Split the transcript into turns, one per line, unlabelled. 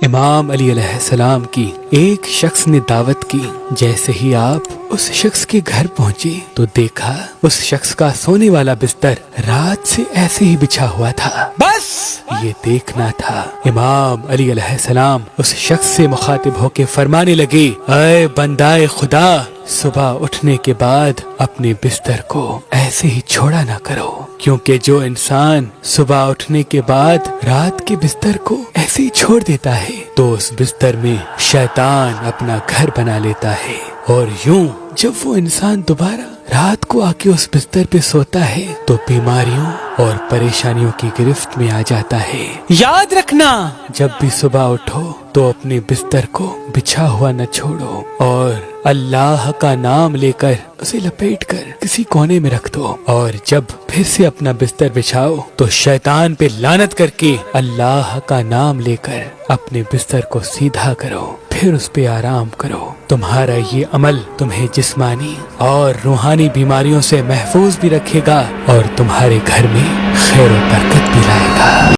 امام علی علیہ السلام کی ایک شخص نے دعوت کی۔ جیسے ہی آپ اس شخص کے گھر پہنچے تو دیکھا اس شخص کا سونے والا بستر رات سے ایسے ہی بچھا ہوا تھا۔ بس یہ دیکھنا تھا۔ امام علی علیہ السلام اس شخص سے مخاطب ہو کے فرمانے لگے، اے بندائے خدا، صبح اٹھنے کے بعد اپنے بستر کو ایسے ہی چھوڑا نہ کرو، کیونکہ جو انسان صبح اٹھنے کے بعد رات کے بستر کو ایسے ہی چھوڑ دیتا ہے تو اس بستر میں شیطان اپنا گھر بنا لیتا ہے، اور یوں جب وہ انسان دوبارہ رات کو آ کے اس بستر پہ سوتا ہے تو بیماریوں اور پریشانیوں کی گرفت میں آ جاتا ہے۔ یاد رکھنا، جب بھی صبح اٹھو تو اپنے بستر کو بچھا ہوا نہ چھوڑو، اور اللہ کا نام لے کر اسے لپیٹ کر کسی کونے میں رکھ دو، اور جب پھر سے اپنا بستر بچھاؤ تو شیطان پہ لعنت کر کے اللہ کا نام لے کر اپنے بستر کو سیدھا کرو، پھر اس پہ آرام کرو۔ تمہارا یہ عمل تمہیں جسمانی اور روحانی بیماریوں سے محفوظ بھی رکھے گا اور تمہارے گھر میں خیر و برکت بھی لائے گا۔